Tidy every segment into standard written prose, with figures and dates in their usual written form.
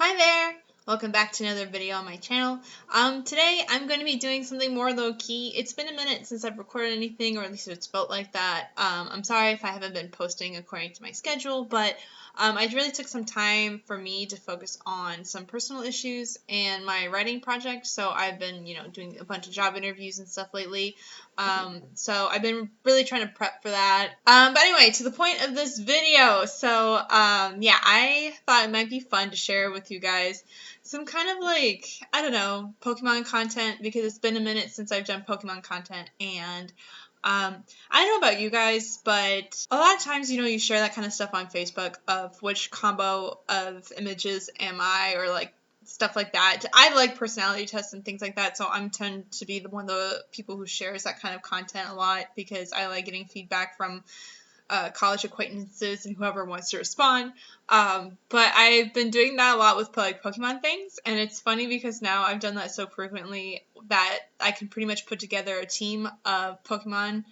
Hi there! Welcome back to another video on my channel. Today I'm going to be doing something more low-key. It's been a minute since I've recorded anything, or at least it's felt like that. I'm sorry if I haven't been posting according to my schedule, but I really took some time for me to focus on some personal issues and my writing project, so I've been, doing a bunch of job interviews and stuff lately. So I've been really trying to prep for that. But anyway, to the point of this video. So, yeah, I thought it might be fun to share with you guys some kind of I don't know, Pokemon content, because it's been a minute since I've done Pokemon content, and I don't know about you guys, but a lot of times, you share that kind of stuff on Facebook of which combo of images am I, or stuff like that. I like personality tests and things like that, so I'm tend to be one of the people who shares that kind of content a lot because I like getting feedback from college acquaintances and whoever wants to respond. But I've been doing that a lot with Pokemon things, and it's funny because now I've done that so frequently that I can pretty much put together a team of Pokemon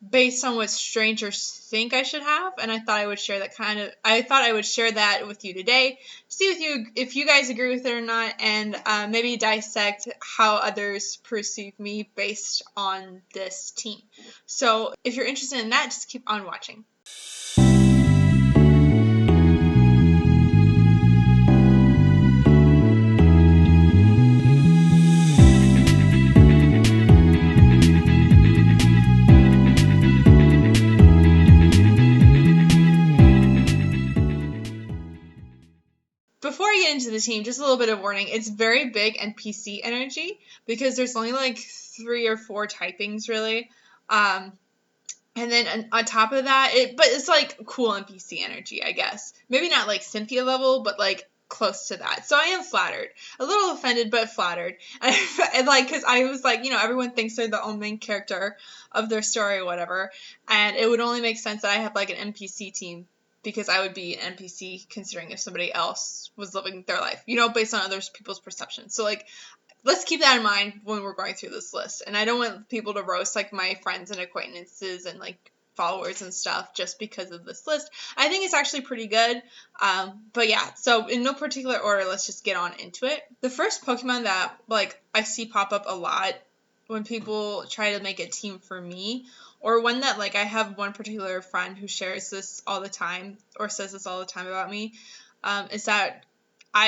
based on what strangers think I should have, and I thought I would share that with you today. See with you if you guys agree with it or not, and maybe dissect how others perceive me based on this team. So if you're interested in that, just keep on watching. Before I get into the team, just a little bit of warning. It's very big NPC energy because there's only 3 or 4 typings really. And then on top of that, but it's cool NPC energy, I guess. Maybe not Cynthia level, but close to that. So I am flattered. A little offended, but flattered. And because I was everyone thinks they're the own main character of their story or whatever. And it would only make sense that I have an NPC team, because I would be an NPC considering if somebody else was living their life, based on other people's perceptions. So let's keep that in mind when we're going through this list. And I don't want people to roast my friends and acquaintances and followers and stuff just because of this list. I think it's actually pretty good. But yeah, so in no particular order, let's just get on into it. The first Pokemon that I see pop up a lot when people try to make a team for me, or one that I have one particular friend who shares this all the time or says this all the time about me, is that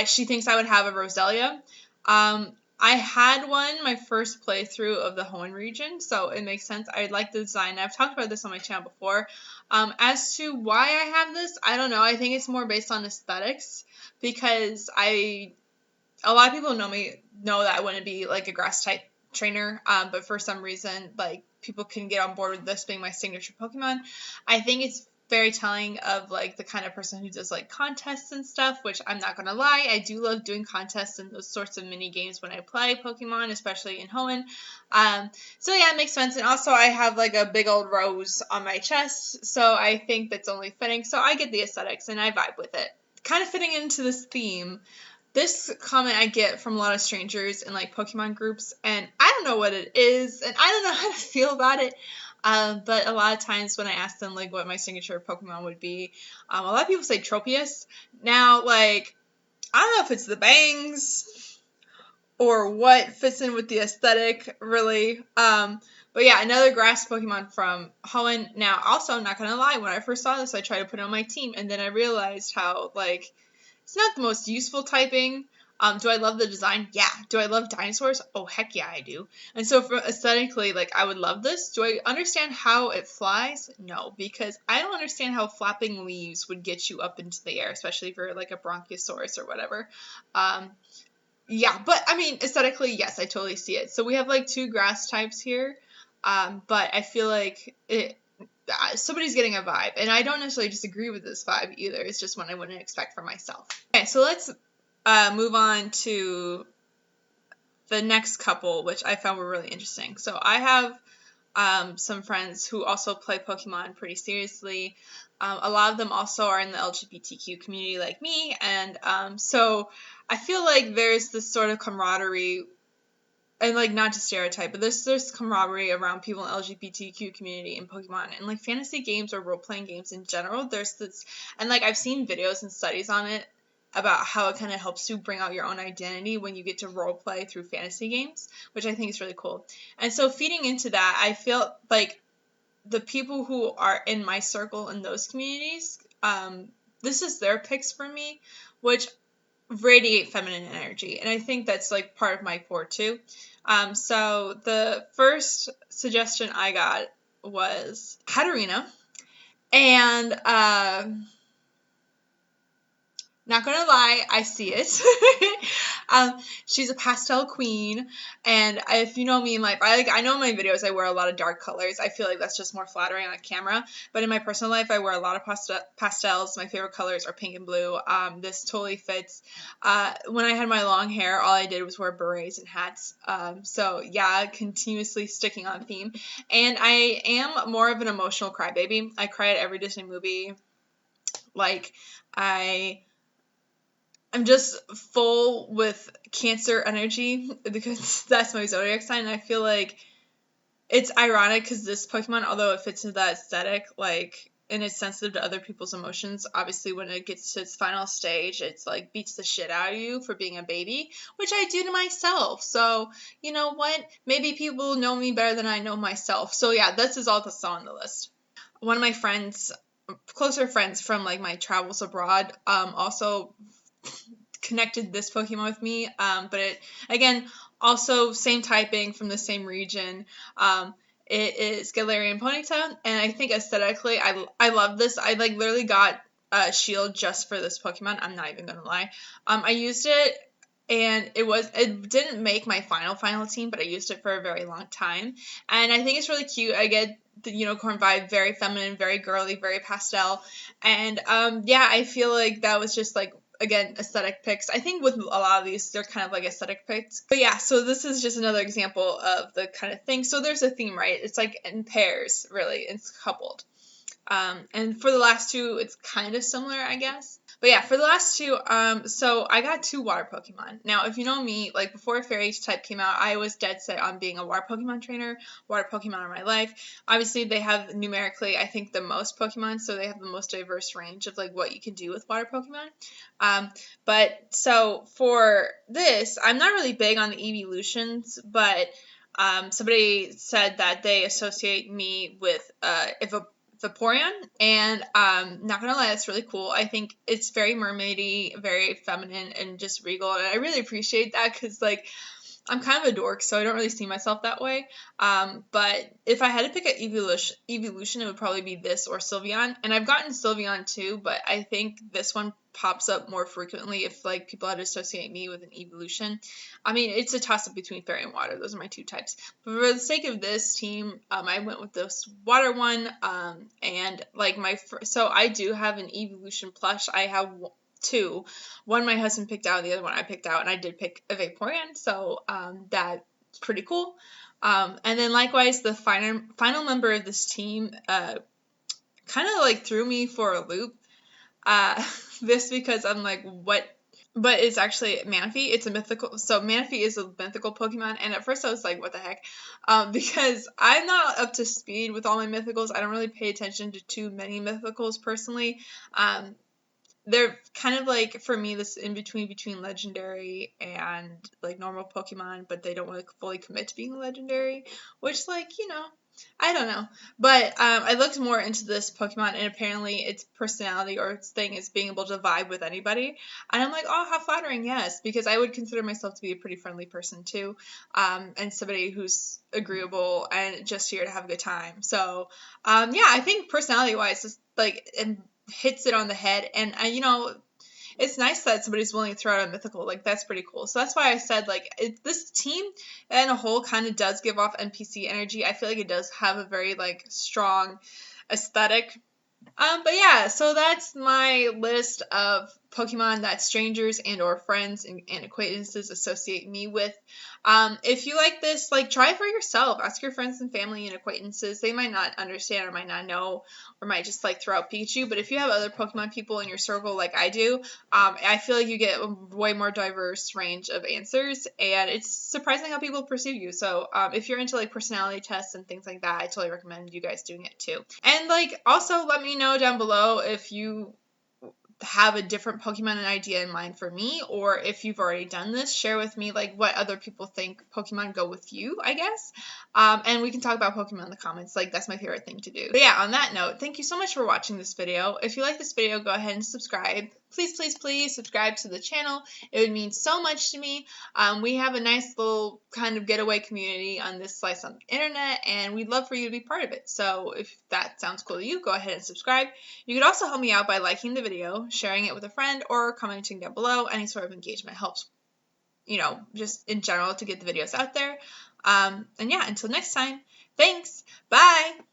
she thinks I would have a Roselia. I had one my first playthrough of the Hoenn region, so it makes sense. I like the design. I've talked about this on my channel before. As to why I have this, I don't know. I think it's more based on aesthetics, because a lot of people know that I wouldn't be a grass type trainer, but for some reason people can get on board with this being my signature Pokemon. I think it's very telling of the kind of person who does contests and stuff, which I'm not gonna lie, I do love doing contests and those sorts of mini games when I play Pokemon, especially in Hoenn. So yeah, it makes sense. And also I have a big old rose on my chest, so I think that's only fitting. So I get the aesthetics and I vibe with it. Kind of fitting into this theme, this comment I get from a lot of strangers in Pokemon groups, and I don't know what it is, and I don't know how to feel about it. But a lot of times when I ask them what my signature Pokemon would be, a lot of people say Tropius. Now, I don't know if it's the bangs or what fits in with the aesthetic, really. But yeah, another grass Pokemon from Hoenn. Now, also, I'm not gonna lie, when I first saw this, I tried to put it on my team, and then I realized how it's not the most useful typing. Do I love the design? Yeah. Do I love dinosaurs? Oh, heck yeah, I do. And so for aesthetically, I would love this. Do I understand how it flies? No, because I don't understand how flapping leaves would get you up into the air, especially if you're a Bronchiosaurus or whatever. Yeah, but I mean, aesthetically, yes, I totally see it. So we have 2 grass types here, but I feel somebody's getting a vibe, and I don't necessarily disagree with this vibe either. It's just one I wouldn't expect for myself. Okay, so let's move on to the next couple, which I found were really interesting. So I have some friends who also play Pokemon pretty seriously. A lot of them also are in the LGBTQ community like me, and so I feel there's this sort of camaraderie, and not to stereotype, but there's camaraderie around people in the LGBTQ community in Pokemon, and fantasy games or role-playing games in general. There's this, and I've seen videos and studies on it, about how it kind of helps you bring out your own identity when you get to role play through fantasy games, which I think is really cool. And so feeding into that, I feel like the people who are in my circle in those communities, this is their picks for me, which radiate feminine energy. And I think that's like part of my core too. So the first suggestion I got was Katarina. And not gonna lie, I see it. She's a pastel queen, and if you know me in life, I know in my videos I wear a lot of dark colors. I feel like that's just more flattering on camera. But in my personal life, I wear a lot of pastels. My favorite colors are pink and blue. This totally fits. When I had my long hair, all I did was wear berets and hats. So yeah, continuously sticking on theme. And I am more of an emotional crybaby. I cry at every Disney movie. Like I'm just full with Cancer energy because that's my zodiac sign. And I feel like it's ironic because this Pokemon, although it fits into that aesthetic, like, and it's sensitive to other people's emotions, obviously when it gets to its final stage, it's like beats the shit out of you for being a baby, which I do to myself. So, you know what? Maybe people know me better than I know myself. So yeah, this is all that's on the list. One of my friends, closer friends from like my travels abroad, also connected this Pokemon with me. But it, again, also same typing from the same region. It is Galarian Ponyta, and I think aesthetically, I love this. I like literally got a shield just for this Pokemon. I'm not even gonna lie. I used it, and it didn't make my final team, but I used it for a very long time, and I think it's really cute. I get the unicorn vibe, very feminine, very girly, very pastel, and yeah, I feel like that was just like, again, aesthetic picks. I think with a lot of these, they're kind of like aesthetic picks. But yeah, so this is just another example of the kind of thing. So there's a theme, right? It's like in pairs, really. It's coupled. And for the last two, it's kind of similar, I guess. But yeah, for the last two, so I got two water Pokemon. Now, if you know me, like before Fairy type came out, I was dead set on being a water Pokemon trainer. Water Pokemon are my life. Obviously, they have numerically, I think, the most Pokemon, so they have the most diverse range of like what you can do with water Pokemon. But so for this, I'm not really big on the evolutions, but somebody said that they associate me with Vaporeon, and not gonna lie, that's really cool. I think it's very mermaidy, very feminine, and just regal, and I really appreciate that because like I'm kind of a dork, so I don't really see myself that way. But if I had to pick an evolution, it would probably be this or Sylveon. And I've gotten Sylveon too, but I think this one pops up more frequently if like people had to associate me with an evolution. I mean, it's a toss up between Fairy and Water. Those are my two types. But for the sake of this team, I went with this Water one. And like so I do have an evolution plush. I have two. One my husband picked out, and the other one I picked out, and I did pick a Vaporeon, so that's pretty cool. And then likewise, the final member of this team kind of like threw me for a loop. This because I'm like, what? But it's actually Manaphy. It's a mythical. So Manaphy is a mythical Pokemon, and at first I was like, what the heck? Because I'm not up to speed with all my mythicals. I don't really pay attention to too many mythicals personally. They're kind of like, for me, this in between legendary and like normal Pokemon, but they don't want to fully commit to being legendary, which, like, I don't know. But I looked more into this Pokemon, and apparently its personality or its thing is being able to vibe with anybody. And I'm like, oh, how flattering, yes, because I would consider myself to be a pretty friendly person too, and somebody who's agreeable and just here to have a good time. So yeah, I think personality-wise, it's like hits it on the head, and it's nice that somebody's willing to throw out a mythical. Like, that's pretty cool. So that's why I said, like, this team in a whole kind of does give off NPC energy. I feel like it does have a very like strong aesthetic. But yeah, so that's my list of Pokemon that strangers and or friends and acquaintances associate me with. If you like this, like, try it for yourself. Ask your friends and family and acquaintances. They might not understand or might not know or might just like throw out Pikachu. But if you have other Pokemon people in your circle like I do, I feel like you get a way more diverse range of answers, and it's surprising how people perceive you. So if you're into like personality tests and things like that, I totally recommend you guys doing it too. And like, also let me know down below if you have a different Pokemon idea in mind for me, or if you've already done this, share with me like what other people think Pokemon go with you, I guess. And we can talk about Pokemon in the comments. Like, that's my favorite thing to do. But yeah, on that note, thank you so much for watching this video. If you like this video, go ahead and subscribe. Please, please, please subscribe to the channel. It would mean so much to me. We have a nice little kind of getaway community on this slice on the internet, and we'd love for you to be part of it. So if that sounds cool to you, go ahead and subscribe. You could also help me out by liking the video, sharing it with a friend, or commenting down below. Any sort of engagement helps, just in general to get the videos out there. And yeah, until next time, thanks. Bye.